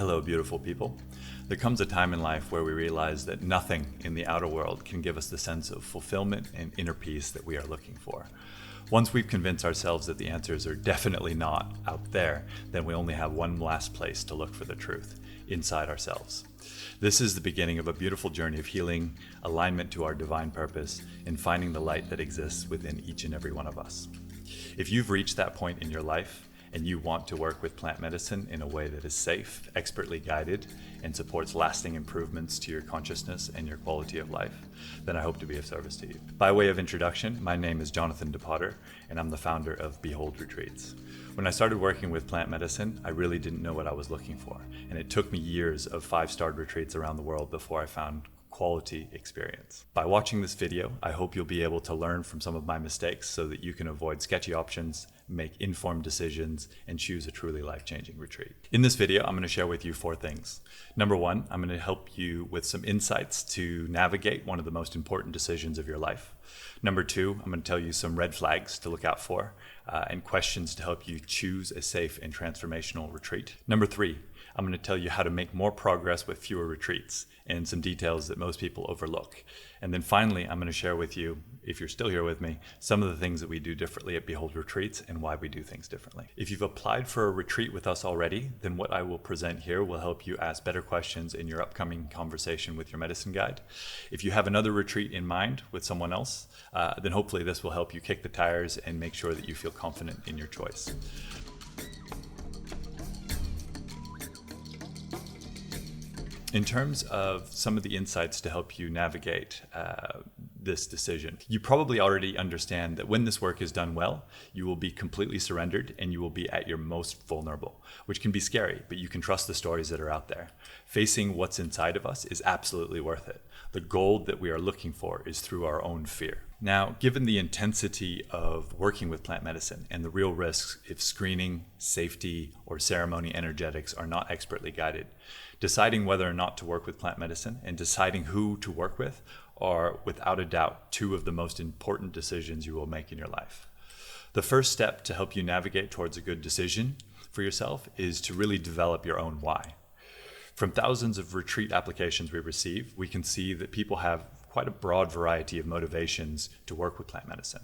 Hello, beautiful people. There comes a time in life where we realize that nothing in the outer world can give us the sense of fulfillment and inner peace that we are looking for. Once we've convinced ourselves that the answers are definitely not out there, then we only have one last place to look for the truth, inside ourselves. This is the beginning of a beautiful journey of healing, alignment to our divine purpose, and finding the light that exists within each and every one of us. If you've reached that point in your life, and you want to work with plant medicine in a way that is safe, expertly guided, and supports lasting improvements to your consciousness and your quality of life, then I hope to be of service to you. By way of introduction, my name is Jonathan DePotter, and I'm the founder of Behold Retreats. When I started working with plant medicine, I really didn't know what I was looking for, and it took me years of 5-star retreats around the world before I found quality experience. By watching this video, I hope you'll be able to learn from some of my mistakes so that you can avoid sketchy options, make informed decisions, and choose a truly life-changing retreat. In this video, I'm going to share with you 4 things. Number 1, I'm going to help you with some insights to navigate one of the most important decisions of your life. Number 2, I'm going to tell you some red flags to look out for and questions to help you choose a safe and transformational retreat. Number 3, I'm going to tell you how to make more progress with fewer retreats and some details that most people overlook. And then finally, I'm going to share with you, if you're still here with me, some of the things that we do differently at Behold Retreats and why we do things differently. If you've applied for a retreat with us already, then what I will present here will help you ask better questions in your upcoming conversation with your medicine guide. If you have another retreat in mind with someone else, then hopefully this will help you kick the tires and make sure that you feel confident in your choice. In terms of some of the insights to help you navigate this decision, you probably already understand that when this work is done well, you will be completely surrendered and you will be at your most vulnerable, which can be scary, but you can trust the stories that are out there. Facing what's inside of us is absolutely worth it. The gold that we are looking for is through our own fear. Now, given the intensity of working with plant medicine and the real risks if screening, safety, or ceremony energetics are not expertly guided, deciding whether or not to work with plant medicine and deciding who to work with are, without a doubt, 2 of the most important decisions you will make in your life. The first step to help you navigate towards a good decision for yourself is to really develop your own why. From thousands of retreat applications we receive, we can see that people have quite a broad variety of motivations to work with plant medicine.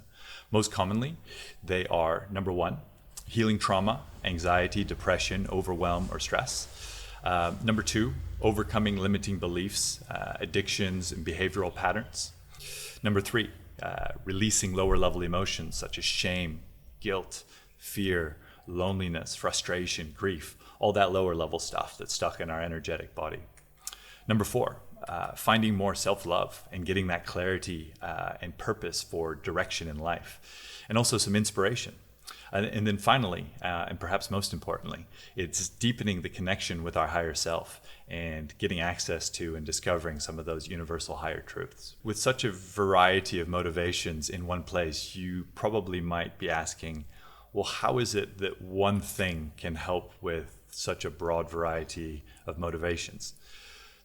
Most commonly, they are, number 1, healing trauma, anxiety, depression, overwhelm, or stress. Number 2, overcoming limiting beliefs, addictions, and behavioral patterns. Number 3, releasing lower level emotions such as shame, guilt, fear, loneliness, frustration, grief, all that lower level stuff that's stuck in our energetic body. Number 4, finding more self-love and getting that clarity and purpose for direction in life, and also some inspiration. And then finally, and perhaps most importantly, it's deepening the connection with our higher self and getting access to and discovering some of those universal higher truths. With such a variety of motivations in one place, you probably might be asking, well, how is it that one thing can help with such a broad variety of motivations?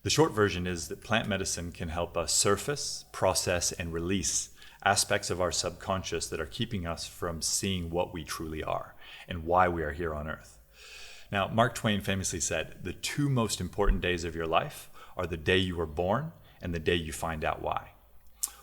The short version is that plant medicine can help us surface, process, and release aspects of our subconscious that are keeping us from seeing what we truly are and why we are here on earth. Now, Mark Twain famously said, the 2 most important days of your life are the day you were born and the day you find out why.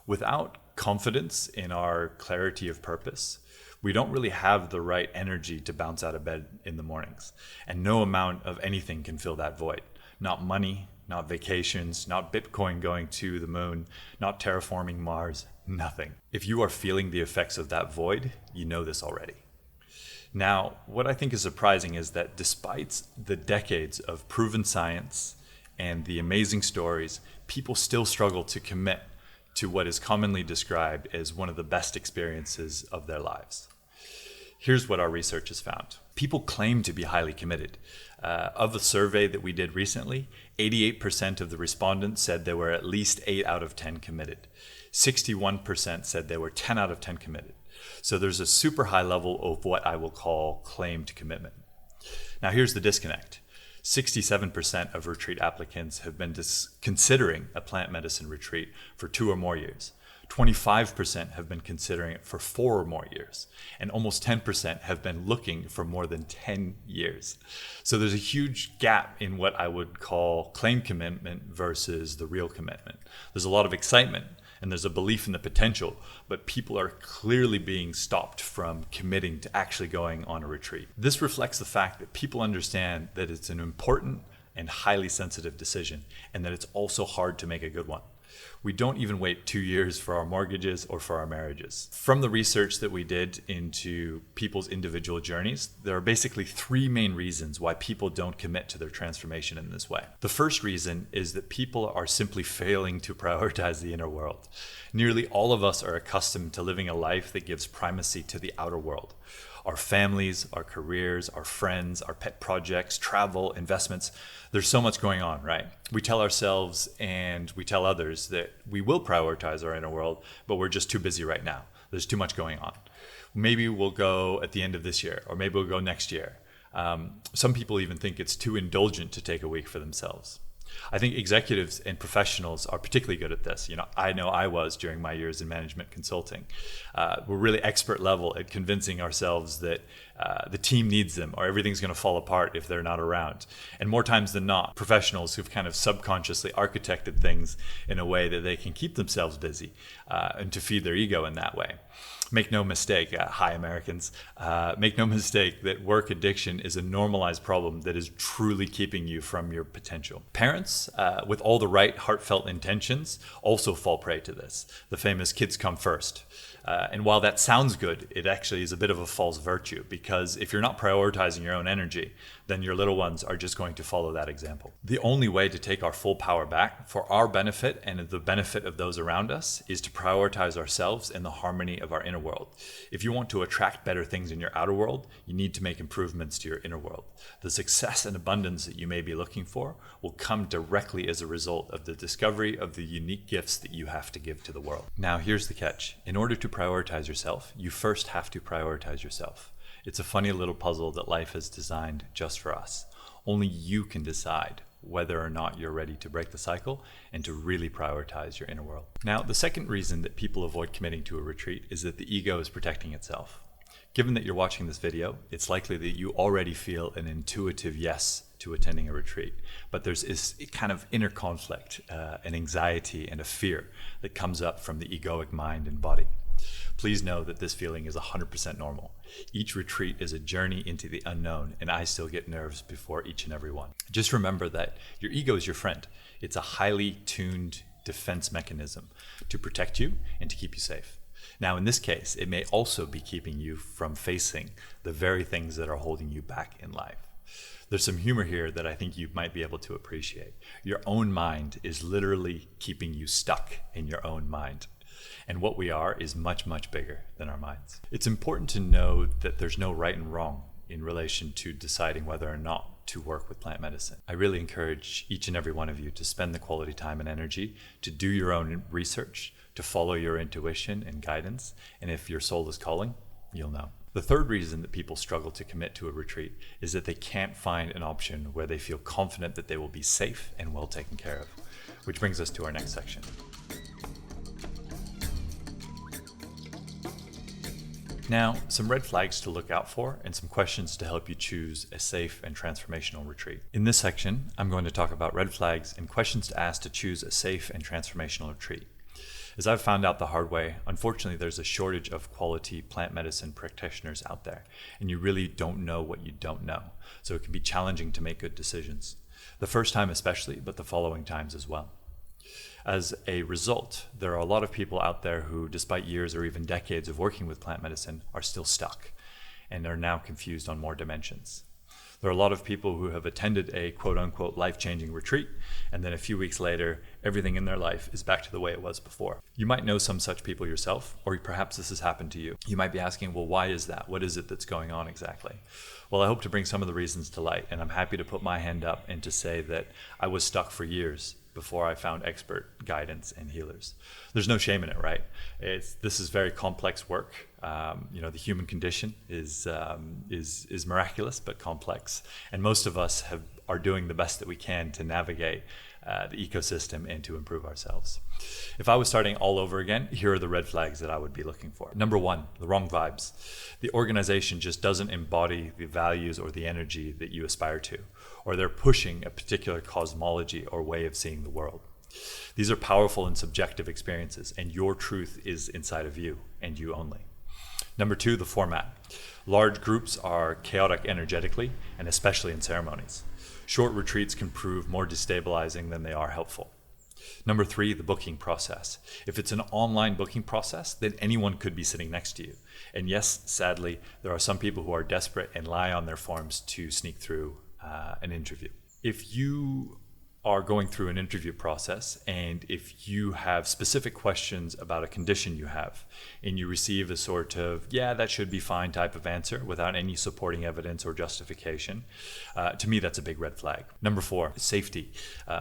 Without confidence in our clarity of purpose, we don't really have the right energy to bounce out of bed in the mornings, and no amount of anything can fill that void. Not money, not vacations, not Bitcoin going to the moon, not terraforming Mars, nothing. If you are feeling the effects of that void, you know this already. Now, what I think is surprising is that despite the decades of proven science and the amazing stories, people still struggle to commit to what is commonly described as one of the best experiences of their lives. Here's what our research has found. People claim to be highly committed. Of a survey that we did recently, 88% of the respondents said they were at least 8 out of 10 committed. 61% said they were 10 out of 10 committed. So there's a super high level of what I will call claimed commitment. Now here's the disconnect. 67% of retreat applicants have been considering a plant medicine retreat for 2 or more years. 25% have been considering it for 4 or more years, and almost 10% have been looking for more than 10 years. So there's a huge gap in what I would call claim commitment versus the real commitment. There's a lot of excitement and there's a belief in the potential, but people are clearly being stopped from committing to actually going on a retreat. This reflects the fact that people understand that it's an important and highly sensitive decision, and that it's also hard to make a good one. We don't even wait 2 years for our mortgages or for our marriages. From the research that we did into people's individual journeys, there are basically 3 main reasons why people don't commit to their transformation in this way. The first reason is that people are simply failing to prioritize the inner world. Nearly all of us are accustomed to living a life that gives primacy to the outer world. Our families, our careers, our friends, our pet projects, travel, investments. There's so much going on, right? We tell ourselves and we tell others that we will prioritize our inner world, but we're just too busy right now. There's too much going on. Maybe we'll go at the end of this year, or maybe we'll go next year. Some people even think it's too indulgent to take a week for themselves. I think executives and professionals are particularly good at this. I know I was during my years in management consulting. We're really expert level at convincing ourselves that the team needs them, or everything's going to fall apart if they're not around. And more times than not, professionals who've kind of subconsciously architected things in a way that they can keep themselves busy and to feed their ego in that way. Make no mistake, hi Americans, make no mistake that work addiction is a normalized problem that is truly keeping you from your potential. Parents, with all the right heartfelt intentions, also fall prey to this. The famous kids come first. And while that sounds good, it actually is a bit of a false virtue, because if you're not prioritizing your own energy, then your little ones are just going to follow that example. The only way to take our full power back for our benefit and the benefit of those around us is to prioritize ourselves in the harmony of our inner world. If you want to attract better things in your outer world, you need to make improvements to your inner world. The success and abundance that you may be looking for will come directly as a result of the discovery of the unique gifts that you have to give to the world. Now, here's the catch. In order to prioritize yourself, you first have to prioritize yourself. It's a funny little puzzle that life has designed just for us. Only you can decide whether or not you're ready to break the cycle and to really prioritize your inner world. Now, the second reason that people avoid committing to a retreat is that the ego is protecting itself. Given that you're watching this video, it's likely that you already feel an intuitive yes to attending a retreat, but there's this kind of inner conflict, an anxiety and a fear that comes up from the egoic mind and body. Please know that this feeling is 100% normal. Each retreat is a journey into the unknown, and I still get nerves before each and every one. Just remember that your ego is your friend. It's a highly tuned defense mechanism to protect you and to keep you safe. Now, in this case, it may also be keeping you from facing the very things that are holding you back in life. There's some humor here that I think you might be able to appreciate. Your own mind is literally keeping you stuck in your own mind. And what we are is much, much bigger than our minds. It's important to know that there's no right and wrong in relation to deciding whether or not to work with plant medicine. I really encourage each and every one of you to spend the quality time and energy to do your own research, to follow your intuition and guidance. And if your soul is calling, you'll know. The third reason that people struggle to commit to a retreat is that they can't find an option where they feel confident that they will be safe and well taken care of. Which brings us to our next section. Now, some red flags to look out for and some questions to help you choose a safe and transformational retreat. In this section, I'm going to talk about red flags and questions to ask to choose a safe and transformational retreat. As I've found out the hard way, unfortunately, there's a shortage of quality plant medicine practitioners out there, and you really don't know what you don't know. So it can be challenging to make good decisions. The first time especially, but the following times as well. As a result, there are a lot of people out there who, despite years or even decades of working with plant medicine, are still stuck and are now confused on more dimensions. There are a lot of people who have attended a quote-unquote life-changing retreat, and then a few weeks later, everything in their life is back to the way it was before. You might know some such people yourself, or perhaps this has happened to you. You might be asking, well, why is that? What is it that's going on exactly? Well, I hope to bring some of the reasons to light, and I'm happy to put my hand up and to say that I was stuck for years before I found expert guidance and healers. There's no shame in it, right? This is very complex work. The human condition is miraculous but complex, and most of us are doing the best that we can to navigate the ecosystem and to improve ourselves. If I was starting all over again, here are the red flags that I would be looking for. Number one, the wrong vibes. The organization just doesn't embody the values or the energy that you aspire to, or they're pushing a particular cosmology or way of seeing the world. These are powerful and subjective experiences, and your truth is inside of you and you only. Number two, the format. Large groups are chaotic energetically, and especially in ceremonies. Short retreats can prove more destabilizing than they are helpful. Number three, the booking process. If it's an online booking process, then anyone could be sitting next to you. And yes, sadly, there are some people who are desperate and lie on their forms to sneak through an interview. If you are going through an interview process, and if you have specific questions about a condition you have, and you receive a sort of, yeah, that should be fine type of answer without any supporting evidence or justification, to me, that's a big red flag. Number four, safety.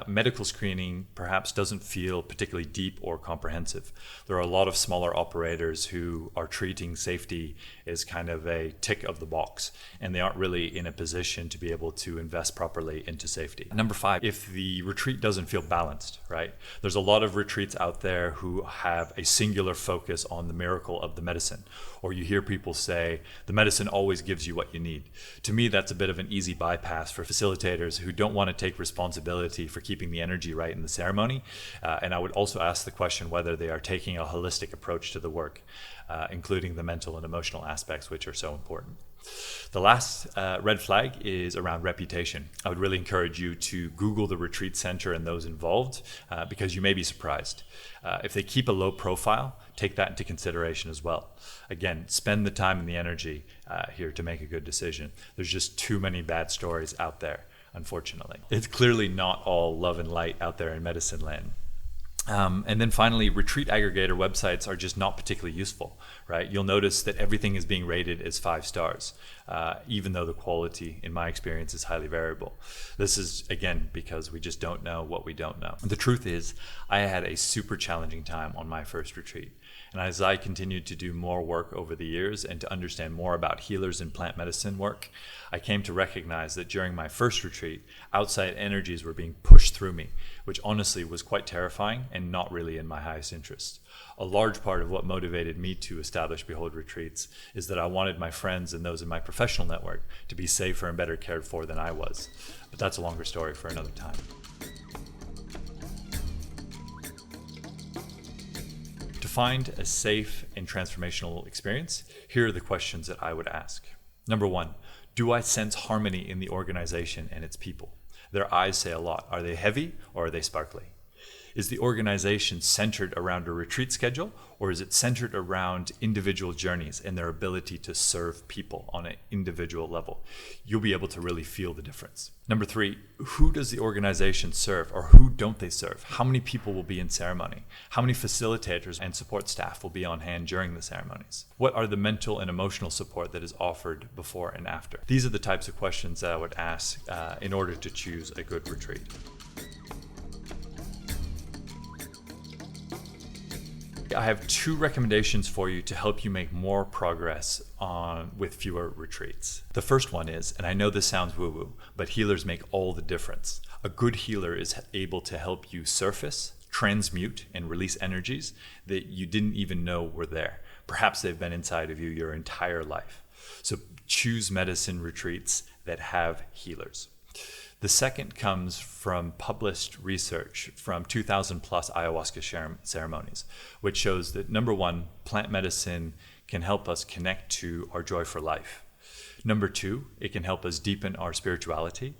Medical screening perhaps doesn't feel particularly deep or comprehensive. There are a lot of smaller operators who are treating safety as kind of a tick of the box, and they aren't really in a position to be able to invest properly into safety. Number five, if the retreat doesn't feel balanced, right? There's a lot of retreats out there who have a singular focus on the miracle of the medicine, or you hear people say the medicine always gives you what you need. To me, that's a bit of an easy bypass for facilitators who don't want to take responsibility for keeping the energy right in the ceremony. And I would also ask the question whether they are taking a holistic approach to the work, including the mental and emotional aspects, which are so important. The last red flag is around reputation. I would really encourage you to Google the retreat center and those involved, because you may be surprised. If they keep a low profile, take that into consideration as well. Again, spend the time and the energy here to make a good decision. There's just too many bad stories out there, unfortunately. It's clearly not all love and light out there in medicine land. And then finally, retreat aggregator websites are just not particularly useful, right? You'll notice that everything is being rated as 5 stars, even though the quality, in my experience, is highly variable. This is, again, because we just don't know what we don't know. The truth is, I had a super challenging time on my first retreat. And as I continued to do more work over the years and to understand more about healers and plant medicine work, I came to recognize that during my first retreat, outside energies were being pushed through me, which honestly was quite terrifying and not really in my highest interest. A large part of what motivated me to establish Behold Retreats is that I wanted my friends and those in my professional network to be safer and better cared for than I was. But that's a longer story for another time. To find a safe and transformational experience, here are the questions that I would ask. Number one, do I sense harmony in the organization and its people? Their eyes say a lot. Are they heavy or are they sparkly? Is the organization centered around a retreat schedule, or is it centered around individual journeys and their ability to serve people on an individual level? You'll be able to really feel the difference. Number three, who does the organization serve, or who don't they serve? How many people will be in ceremony? How many facilitators and support staff will be on hand during the ceremonies? What are the mental and emotional support that is offered before and after? These are the types of questions that I would ask in order to choose a good retreat. I have 2 recommendations for you to help you make more progress with fewer retreats. The first one is, and I know this sounds woo-woo, but healers make all the difference. A good healer is able to help you surface, transmute, and release energies that you didn't even know were there. Perhaps they've been inside of you your entire life. So choose medicine retreats that have healers. The second comes from published research from 2,000 plus ayahuasca ceremonies, which shows that number one, plant medicine can help us connect to our joy for life. Number two, it can help us deepen our spirituality.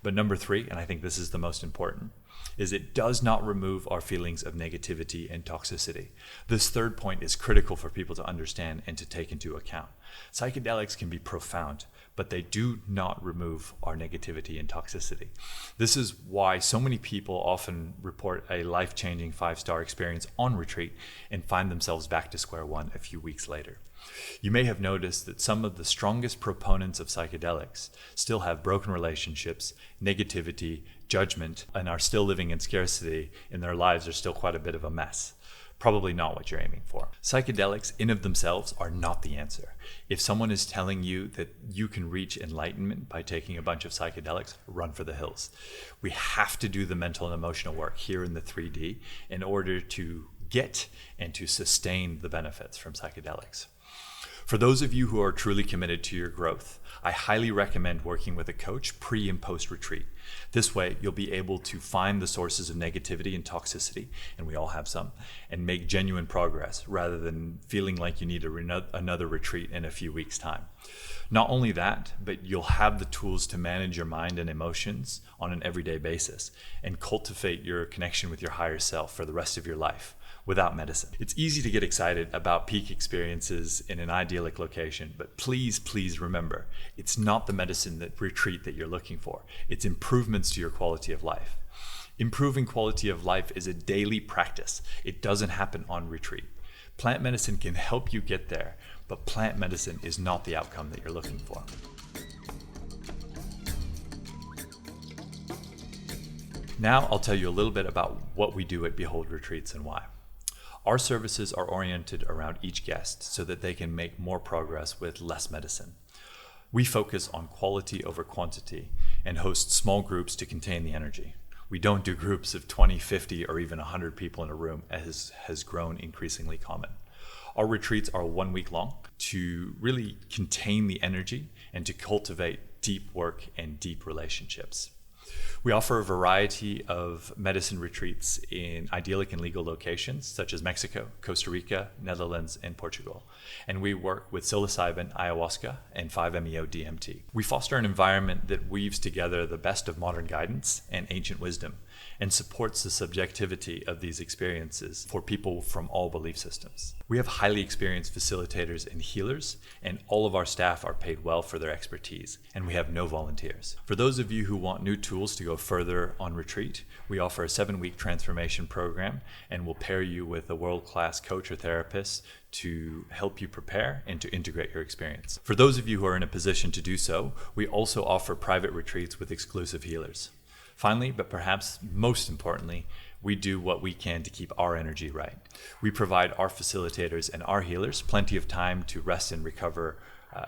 But number three, and I think this is the most important, is it does not remove our feelings of negativity and toxicity. This third point is critical for people to understand and to take into account. Psychedelics can be profound, but they do not remove our negativity and toxicity. This is why so many people often report a life-changing 5-star experience on retreat and find themselves back to square one a few weeks later. You may have noticed that some of the strongest proponents of psychedelics still have broken relationships, negativity, judgment, and are still living in scarcity, and their lives are still quite a bit of a mess. probably not what you're aiming for. Psychedelics in of themselves are not the answer. If someone is telling you that you can reach enlightenment by taking a bunch of psychedelics, run for the hills. We have to do the mental and emotional work here in the 3D in order to get and to sustain the benefits from psychedelics. For those of you who are truly committed to your growth, I highly recommend working with a coach pre and post retreat. This way, you'll be able to find the sources of negativity and toxicity, and we all have some, and make genuine progress rather than feeling like you need another retreat in a few weeks' time. Not only that, but you'll have the tools to manage your mind and emotions on an everyday basis and cultivate your connection with your higher self for the rest of your life without medicine. It's easy to get excited about peak experiences in an idyllic location, but please remember, it's not the medicine retreat that you're looking for. It's improvements to your quality of life. Improving quality of life is a daily practice. It doesn't happen on retreat. Plant medicine can help you get there, but plant medicine is not the outcome that you're looking for. Now I'll tell you a little bit about what we do at Behold Retreats and why. Our services are oriented around each guest so that they can make more progress with less medicine. We focus on quality over quantity and host small groups to contain the energy. We don't do groups of 20, 50, or even 100 people in a room, as has grown increasingly common. Our retreats are 1 week long to really contain the energy and to cultivate deep work and deep relationships. We offer a variety of medicine retreats in idyllic and legal locations such as Mexico, Costa Rica, Netherlands, and Portugal. And we work with psilocybin, ayahuasca, and 5-MeO-DMT. We foster an environment that weaves together the best of modern guidance and ancient wisdom and supports the subjectivity of these experiences for people from all belief systems. We have highly experienced facilitators and healers, and all of our staff are paid well for their expertise, and we have no volunteers. For those of you who want new tools to go further on retreat, we offer a 7-week transformation program, and we'll pair you with a world-class coach or therapist to help you prepare and to integrate your experience. For those of you who are in a position to do so, we also offer private retreats with exclusive healers. Finally, but perhaps most importantly, we do what we can to keep our energy right. We provide our facilitators and our healers plenty of time to rest and recover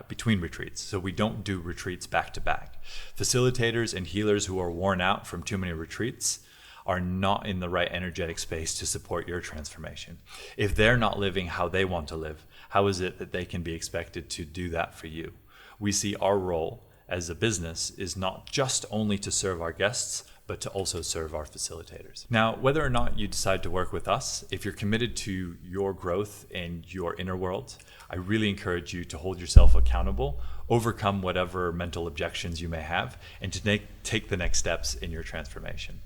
between retreats, so we don't do retreats back to back. Facilitators and healers who are worn out from too many retreats are not in the right energetic space to support your transformation. If they're not living how they want to live, how is it that they can be expected to do that for you? We see our role as a business is not just only to serve our guests, but to also serve our facilitators. Now, whether or not you decide to work with us, if you're committed to your growth and your inner world, I really encourage you to hold yourself accountable, overcome whatever mental objections you may have, and to take the next steps in your transformation.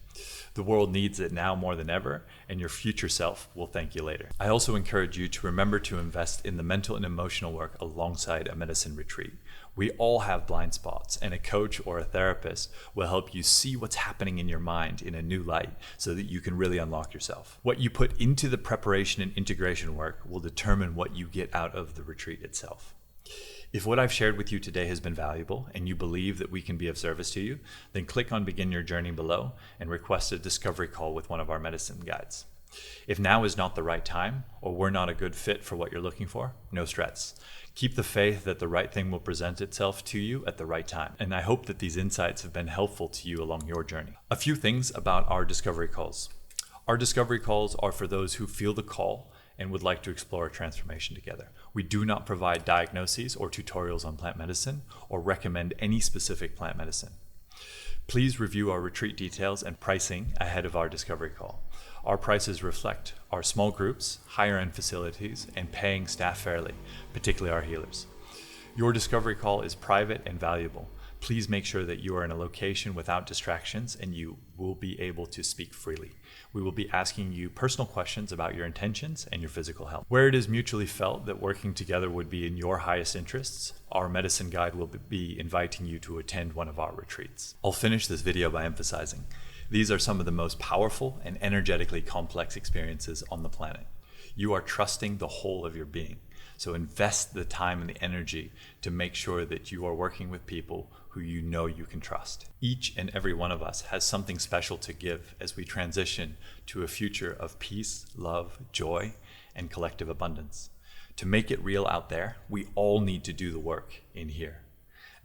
The world needs it now more than ever, and your future self will thank you later. I also encourage you to remember to invest in the mental and emotional work alongside a medicine retreat. We all have blind spots, and a coach or a therapist will help you see what's happening in your mind in a new light so that you can really unlock yourself. What you put into the preparation and integration work will determine what you get out of the retreat itself. If what I've shared with you today has been valuable and you believe that we can be of service to you, then click on Begin Your Journey below and request a discovery call with one of our medicine guides. If now is not the right time, or we're not a good fit for what you're looking for, no stress. Keep the faith that the right thing will present itself to you at the right time. And I hope that these insights have been helpful to you along your journey. A few things about our discovery calls. Our discovery calls are for those who feel the call and would like to explore a transformation together. We do not provide diagnoses or tutorials on plant medicine or recommend any specific plant medicine. Please review our retreat details and pricing ahead of our discovery call. Our prices reflect our small groups, higher end facilities, and paying staff fairly, particularly our healers. Your discovery call is private and valuable. Please make sure that you are in a location without distractions and you will be able to speak freely. We will be asking you personal questions about your intentions and your physical health. Where it is mutually felt that working together would be in your highest interests, our medicine guide will be inviting you to attend one of our retreats. I'll finish this video by emphasizing, these are some of the most powerful and energetically complex experiences on the planet. You are trusting the whole of your being. So invest the time and the energy to make sure that you are working with people who you know you can trust. Each and every one of us has something special to give as we transition to a future of peace, love, joy, and collective abundance. To make it real out there, we all need to do the work in here.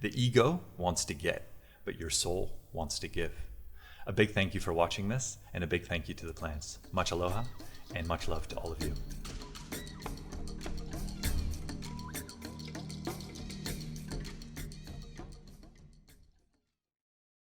The ego wants to get, but your soul wants to give. A big thank you for watching this, and a big thank you to the plants. Much aloha, and much love to all of you.